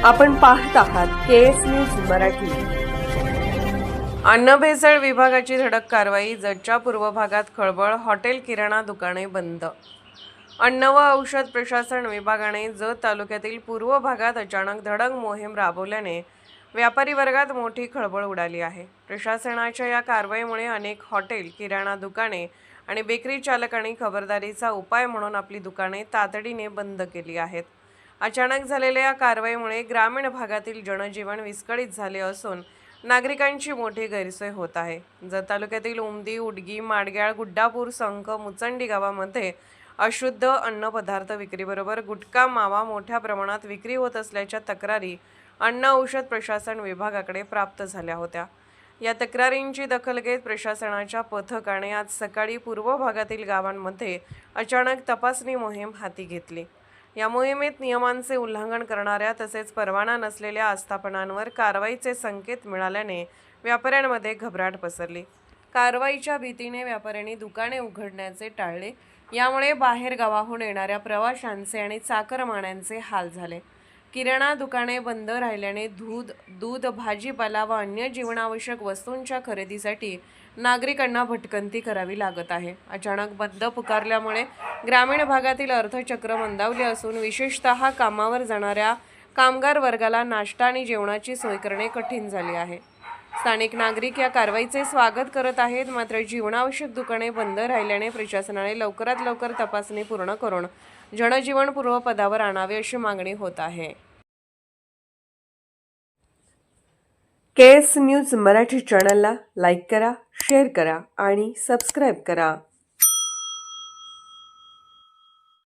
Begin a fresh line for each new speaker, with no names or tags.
आपण पाहत आहात केएस न्यूज मराठी।
अन्न भेसळ विभागाची धडक कारवाई। जतच्या पूर्व भागात खळबळ, हॉटेल किराणा दुकाने बंद। अन्न व औषध प्रशासन विभागाने जत तालुक्यातील पूर्व भागात अचानक धडक मोहीम राबवल्याने व्यापारी वर्गात मोठी खळबळ उडाली आहे। प्रशासनाच्या या कारवाईमुळे अनेक हॉटेल, किराणा दुकाने आणि बेकरी चालकांनी खबरदारीचा उपाय म्हणून आपली दुकाने तातडीने बंद केली आहेत। अचानक झालेल्या या कारवाईमुळे ग्रामीण भागातील जनजीवन विस्कळीत झाले असून नागरिकांची मोठी गैरसोय होत आहे। जत तालुक्यातील उमदी, उडगी, माडग्याळ, गुड्डापूर, संख, मुचंडी गावामध्ये अशुद्ध अन्न पदार्थ विक्रीबरोबर गुटखा, मावा मोठ्या प्रमाणात विक्री होत असल्याच्या तक्रारी अन्न औषध प्रशासन विभागाकडे प्राप्त झाल्या होत्या। या तक्रारींची दखल घेत प्रशासनाच्या पथकाने आज सकाळी पूर्व भागातील गावांमध्ये अचानक तपासणी मोहीम हाती घेतली। या मोहिमेत नियमांचे उल्लंघन करणाऱ्या तसेच परवाना नसलेल्या आस्थापनांवर कारवाईचे संकेत मिळाल्याने व्यापाऱ्यांमध्ये घबराट पसरली। कारवाईच्या भीतीने व्यापाऱ्यांनी दुकाने उघडण्याचे टाळले। यामुळे बाहेर गावाहून येणाऱ्या प्रवाशांचे आणि चाकरमान्यांचे हाल झाले। किराणा दुकाने बंद राहिल्याने दूध, भाजीपाला व अन्य जीवनावश्यक वस्तूंच्या खरेदीसाठी नागरिकांना भटकंती करावी लागत आहे। अचानक बंद पुकारल्यामुळे ग्रामीण भागातील अर्थचक्र मंदावले असून विशेषतः कामावर जाणाऱ्या कामगार वर्गाला नाश्ता आणि जेवणाची सोय करणे कठीण झाले आहे। स्थानिक नागरिक या कारवाईचे स्वागत करत आहेत, मात्र जीवनावश्यक दुकाने बंद राहिल्याने प्रशासनाने लवकरात लवकर तपासणी पूर्ण करून जनजीवन पूर्वपदावर आणावे अशी मागणी होत आहे।
केएस न्यूज मराठी चॅनलला लाईक करा, शेअर करा आणि सबस्क्राईब करा।